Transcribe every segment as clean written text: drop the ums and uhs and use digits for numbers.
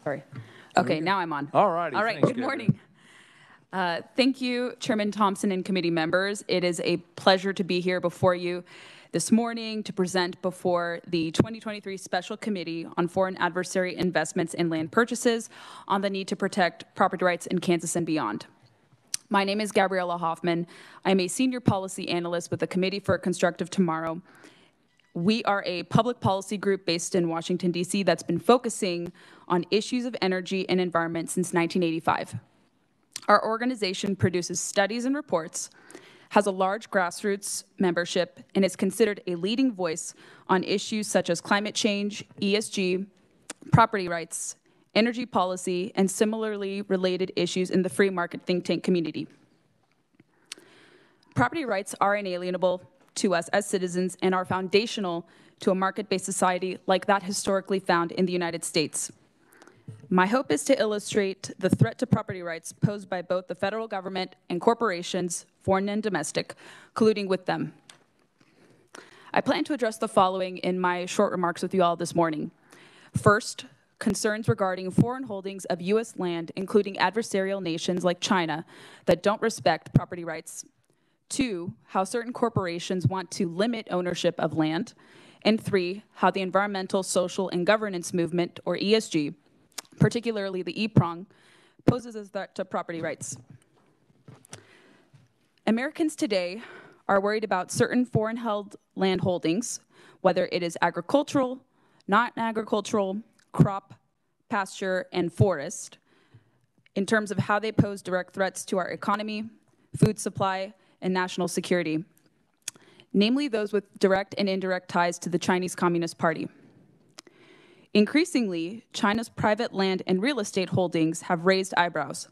Sorry. Okay, now I'm on. All righty. All right, Thanks, good Gabby. morning. Thank you, Chairman Thompson and committee members. It is a pleasure to be here before you this morning to present before the 2023 Special Committee on Foreign Adversary Investments and Land Purchases on the need to protect property rights in Kansas and beyond. My name is Gabriella Hoffman. I'm a senior policy analyst with the Committee for a Constructive Tomorrow. We are a public policy group based in Washington, D.C. that's been focusing on issues of energy and environment since 1985. Our organization produces studies and reports, has a large grassroots membership, and is considered a leading voice on issues such as climate change, ESG, property rights, energy policy, and similarly related issues in the free market think tank community. Property rights are inalienable to us as citizens and are foundational to a market-based society like that historically found in the United States. My hope is to illustrate the threat to property rights posed by both the federal government and corporations, foreign and domestic, colluding with them. I plan to address the following in my short remarks with you all this morning. First, concerns regarding foreign holdings of U.S. land, including adversarial nations like China that don't respect property rights. 2, how certain corporations want to limit ownership of land. And 3, how the environmental, social, and governance movement, or ESG, particularly the E-prong, poses a threat to property rights. Americans today are worried about certain foreign-held land holdings, whether it is agricultural, non-agricultural, crop, pasture, and forest, in terms of how they pose direct threats to our economy, food supply, and national security, namely those with direct and indirect ties to the Chinese Communist Party. Increasingly, China's private land and real estate holdings have raised eyebrows.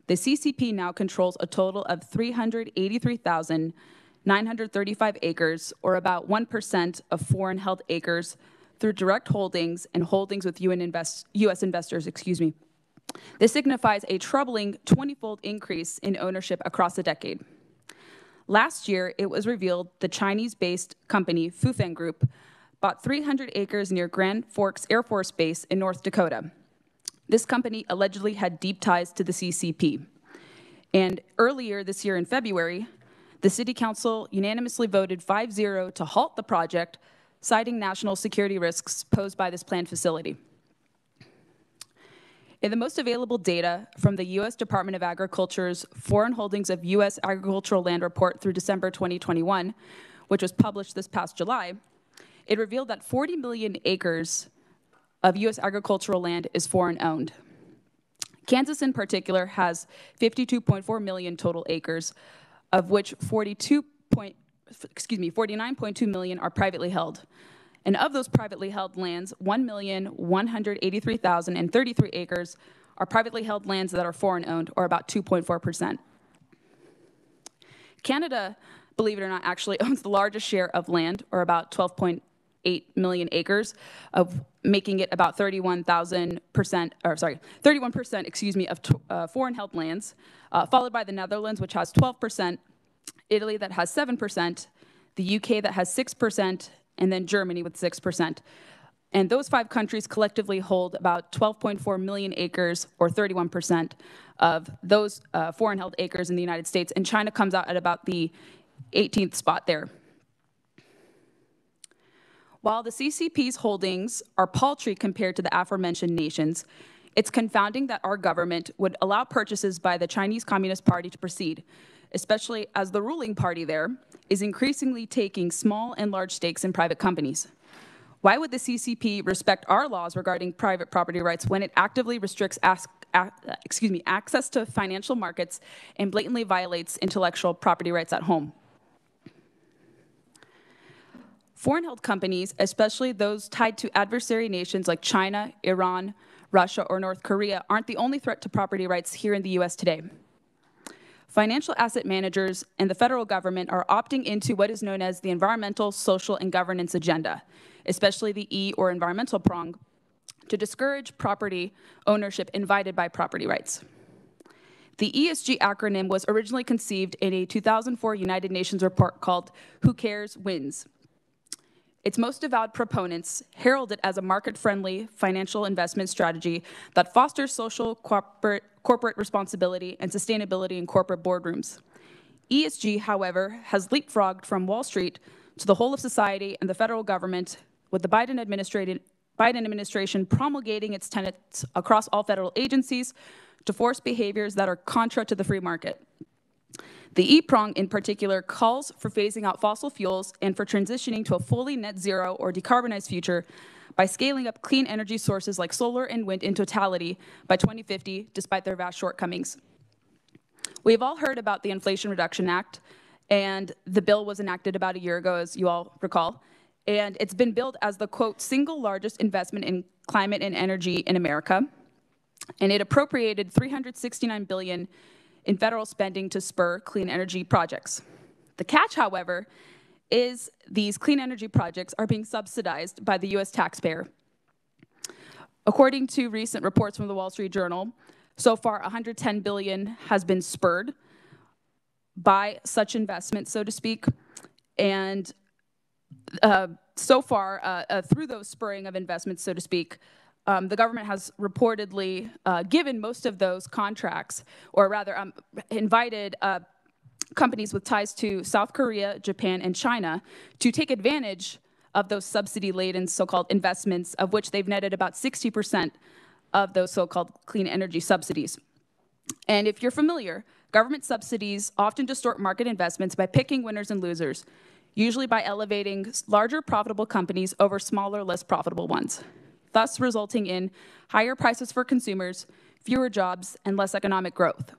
The CCP now controls a total of 383,935 acres, or about 1% of foreign-held acres, through direct holdings and holdings with U.S. investors. This signifies a troubling 20-fold increase in ownership across a decade. Last year, it was revealed the Chinese-based company Fufeng Group bought 300 acres near Grand Forks Air Force Base in North Dakota. This company allegedly had deep ties to the CCP. And earlier this year in February, the City Council unanimously voted 5-0 to halt the project, citing national security risks posed by this planned facility. In the most available data from the U.S. Department of Agriculture's Foreign Holdings of U.S. Agricultural Land Report through December 2021, which was published this past July, it revealed that 40 million acres of U.S. agricultural land is foreign-owned. Kansas, in particular, has 52.4 million total acres, of which 49.2 million are privately held. And of those privately held lands, 1,183,033 acres are privately held lands that are foreign-owned, or about 2.4%. Canada, believe it or not, actually owns the largest share of land, or about 12.8 million acres, of making it about 31%, of foreign-held lands, followed by the Netherlands, which has 12%, Italy that has 7%, the UK that has 6%, and then Germany with 6%. And those 5 countries collectively hold about 12.4 million acres, or 31% of those foreign-held acres in the United States, and China comes out at about the 18th spot there. While the CCP's holdings are paltry compared to the aforementioned nations, it's confounding that our government would allow purchases by the Chinese Communist Party to proceed, especially as the ruling party there is increasingly taking small and large stakes in private companies. Why would the CCP respect our laws regarding private property rights when it actively restricts access to financial markets and blatantly violates intellectual property rights at home? Foreign-held companies, especially those tied to adversary nations like China, Iran, Russia, or North Korea, aren't the only threat to property rights here in the U.S. today. Financial asset managers and the federal government are opting into what is known as the environmental, social, and governance agenda, especially the E or environmental prong, to discourage property ownership invited by property rights. The ESG acronym was originally conceived in a 2004 United Nations report called Who Cares Wins. its most devout proponents herald it as a market-friendly financial investment strategy that fosters social, corporate responsibility and sustainability in corporate boardrooms. ESG, however, has leapfrogged from Wall Street to the whole of society and the federal government, with the Biden administration promulgating its tenets across all federal agencies to force behaviors that are contra to the free market. The E-prong in particular calls for phasing out fossil fuels and for transitioning to a fully net zero or decarbonized future by scaling up clean energy sources like solar and wind in totality by 2050, despite their vast shortcomings. We've all heard about the Inflation Reduction Act, and the bill was enacted about a year ago, as you all recall, and it's been billed as the, quote, single largest investment in climate and energy in America, and it appropriated $369 billion in federal spending to spur clean energy projects. The catch, however, is these clean energy projects are being subsidized by the US taxpayer. According to recent reports from the Wall Street Journal, so far $110 billion has been spurred by such investments, so to speak, and so far, through those spurring of investments, so to speak, the government has reportedly given most of those contracts, or rather invited companies with ties to South Korea, Japan, and China to take advantage of those subsidy-laden so-called investments, of which they've netted about 60% of those so-called clean energy subsidies. And if you're familiar, government subsidies often distort market investments by picking winners and losers, usually by elevating larger profitable companies over smaller, less profitable ones, thus resulting in higher prices for consumers, fewer jobs, and less economic growth.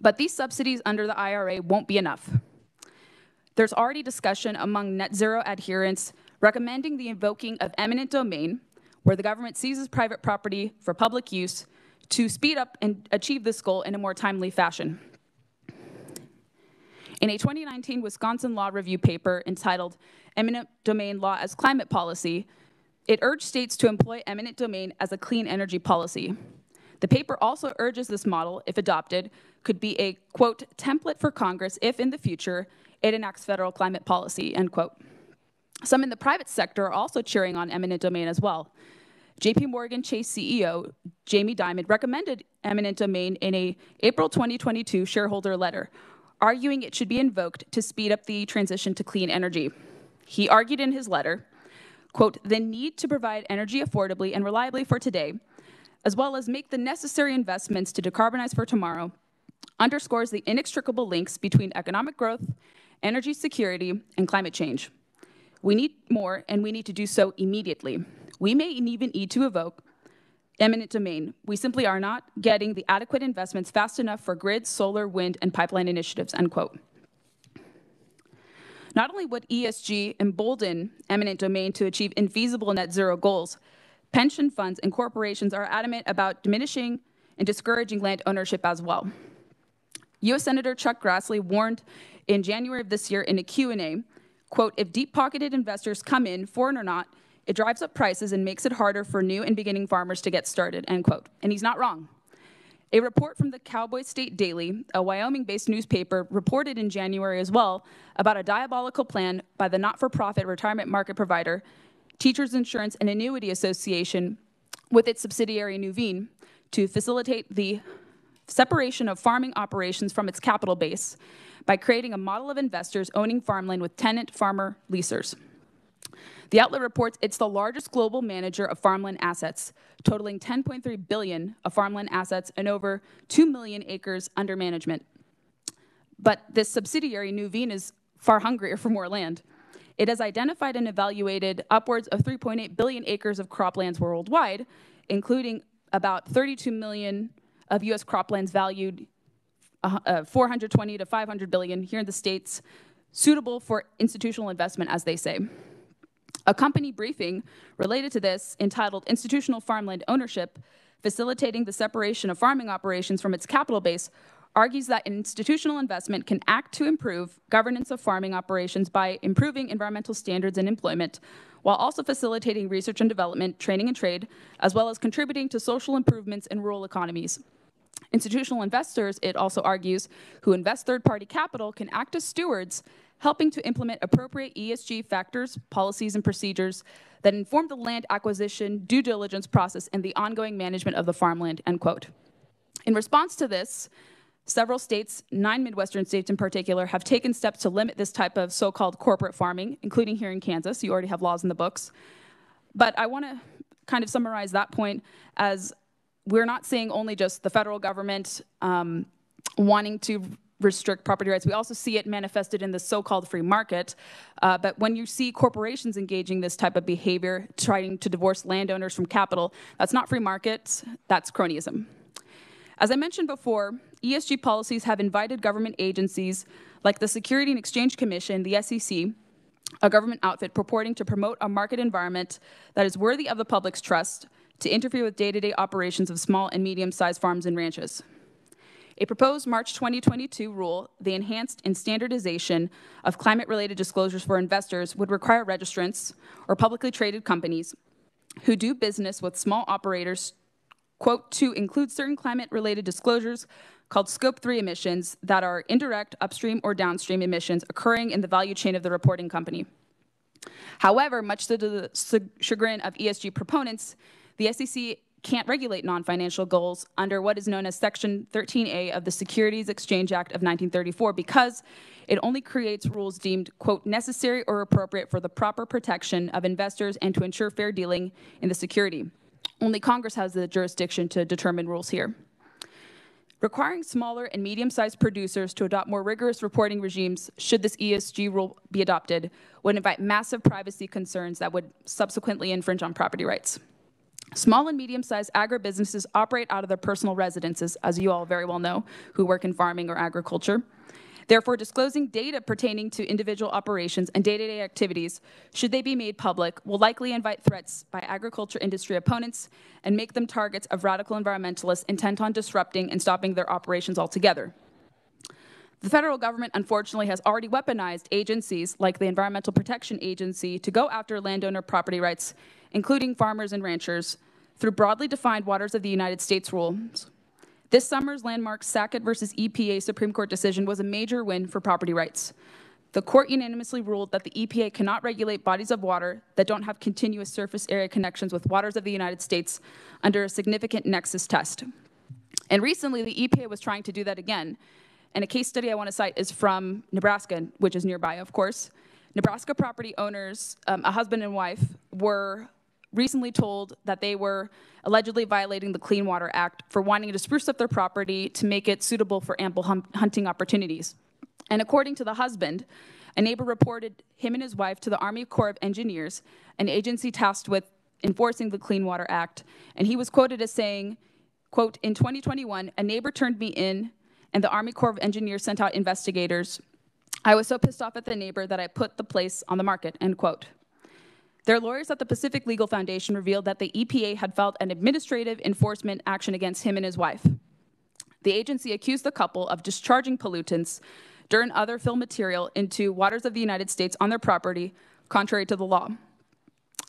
But these subsidies under the IRA won't be enough. There's already discussion among net zero adherents recommending the invoking of eminent domain, where the government seizes private property for public use to speed up and achieve this goal in a more timely fashion. In a 2019 Wisconsin Law Review paper entitled Eminent Domain Law as Climate Policy, it urged states to employ eminent domain as a clean energy policy. The paper also urges this model, if adopted, could be a, quote, template for Congress if, in the future, it enacts federal climate policy, end quote. Some in the private sector are also cheering on eminent domain as well. JP Morgan Chase CEO Jamie Dimon recommended eminent domain in a April 2022 shareholder letter, arguing it should be invoked to speed up the transition to clean energy. He argued in his letter, quote, the need to provide energy affordably and reliably for today, as well as make the necessary investments to decarbonize for tomorrow, underscores the inextricable links between economic growth, energy security, and climate change. We need more, and we need to do so immediately. We may even need to evoke eminent domain. We simply are not getting the adequate investments fast enough for grid, solar, wind, and pipeline initiatives, end quote. Not only would ESG embolden eminent domain to achieve infeasible net zero goals, pension funds and corporations are adamant about diminishing and discouraging land ownership as well. U.S. Senator Chuck Grassley warned in January of this year in a Q&A, quote, if deep-pocketed investors come in, foreign or not, it drives up prices and makes it harder for new and beginning farmers to get started, end quote. And he's not wrong. A report from the Cowboy State Daily, a Wyoming-based newspaper, reported in January as well about a diabolical plan by the not-for-profit retirement market provider, Teachers Insurance and Annuity Association, with its subsidiary Nuveen, to facilitate the separation of farming operations from its capital base by creating a model of investors owning farmland with tenant farmer leasers. The outlet reports it's the largest global manager of farmland assets, totaling $10.3 billion of farmland assets and over 2 million acres under management. But this subsidiary, Nuveen, is far hungrier for more land. It has identified and evaluated upwards of 3.8 billion acres of croplands worldwide, including about 32 million of U.S. croplands valued 420 to 500 billion here in the States, suitable for institutional investment, as they say. A company briefing related to this, entitled Institutional Farmland Ownership, Facilitating the Separation of Farming Operations from its Capital Base, argues that institutional investment can act to improve governance of farming operations by improving environmental standards and employment, while also facilitating research and development, training and trade, as well as contributing to social improvements in rural economies. Institutional investors, it also argues, who invest third-party capital can act as stewards, helping to implement appropriate ESG factors, policies, and procedures that inform the land acquisition, due diligence process, and the ongoing management of the farmland, end quote. In response to this, several states, 9 Midwestern states in particular, have taken steps to limit this type of so-called corporate farming, including here in Kansas. You already have laws in the books. But I want to kind of summarize that point as we're not seeing only just the federal government wanting to restrict property rights. We also see it manifested in the so-called free market. But when you see corporations engaging this type of behavior, trying to divorce landowners from capital, that's not free market, that's cronyism. As I mentioned before, ESG policies have invited government agencies like the Security and Exchange Commission, the SEC, a government outfit purporting to promote a market environment that is worthy of the public's trust, to interfere with day-to-day operations of small and medium-sized farms and ranches. A proposed March 2022 rule, the enhanced and standardization of climate-related disclosures for investors, would require registrants or publicly traded companies who do business with small operators, quote, to include certain climate-related disclosures called Scope 3 emissions that are indirect, upstream, or downstream emissions occurring in the value chain of the reporting company. However, much to the chagrin of ESG proponents, the SEC can't regulate non-financial goals under what is known as Section 13A of the Securities Exchange Act of 1934 because it only creates rules deemed, quote, necessary or appropriate for the proper protection of investors and to ensure fair dealing in the security. Only Congress has the jurisdiction to determine rules here. Requiring smaller and medium-sized producers to adopt more rigorous reporting regimes should this ESG rule be adopted would invite massive privacy concerns that would subsequently infringe on property rights. Small and medium-sized agribusinesses operate out of their personal residences, as you all very well know, who work in farming or agriculture. Therefore, disclosing data pertaining to individual operations and day-to-day activities, should they be made public, will likely invite threats by agriculture industry opponents and make them targets of radical environmentalists intent on disrupting and stopping their operations altogether. The federal government, unfortunately, has already weaponized agencies like the Environmental Protection Agency to go after landowner property rights, including farmers and ranchers, through broadly defined Waters of the United States rules. This summer's landmark CFACT versus EPA Supreme Court decision was a major win for property rights. The court unanimously ruled that the EPA cannot regulate bodies of water that don't have continuous surface area connections with waters of the United States under a significant nexus test. And recently, the EPA was trying to do that again. And a case study I want to cite is from Nebraska, which is nearby, of course. Nebraska property owners, a husband and wife, were recently told that they were allegedly violating the Clean Water Act for wanting to spruce up their property to make it suitable for ample hunting opportunities. And according to the husband, a neighbor reported him and his wife to the Army Corps of Engineers, an agency tasked with enforcing the Clean Water Act. And he was quoted as saying, quote, in 2021, a neighbor turned me in and the Army Corps of Engineers sent out investigators. I was so pissed off at the neighbor that I put the place on the market, end quote. Their lawyers at the Pacific Legal Foundation revealed that the EPA had filed an administrative enforcement action against him and his wife. The agency accused the couple of discharging pollutants during other fill material into waters of the United States on their property, contrary to the law.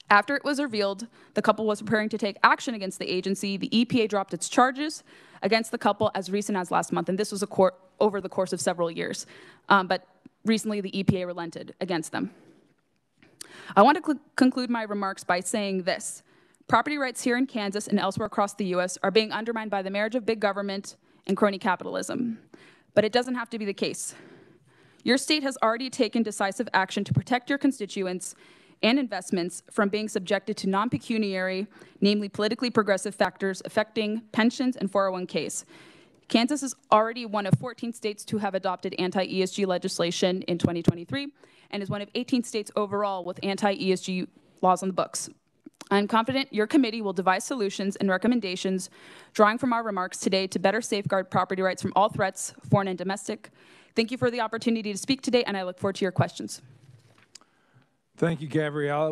After it was revealed the couple was preparing to take action against the agency, the EPA dropped its charges against the couple as recent as last month, and this was over the course of several years. But recently, the EPA relented against them. I want to conclude my remarks by saying this. Property rights here in Kansas and elsewhere across the U.S. are being undermined by the marriage of big government and crony capitalism. But it doesn't have to be the case. Your state has already taken decisive action to protect your constituents and investments from being subjected to non-pecuniary, namely politically progressive factors affecting pensions and 401ks. Kansas is already one of 14 states to have adopted anti-ESG legislation in 2023 and is one of 18 states overall with anti-ESG laws on the books. I'm confident your committee will devise solutions and recommendations drawing from our remarks today to better safeguard property rights from all threats, foreign and domestic. Thank you for the opportunity to speak today, and I look forward to your questions. Thank you, Gabriella.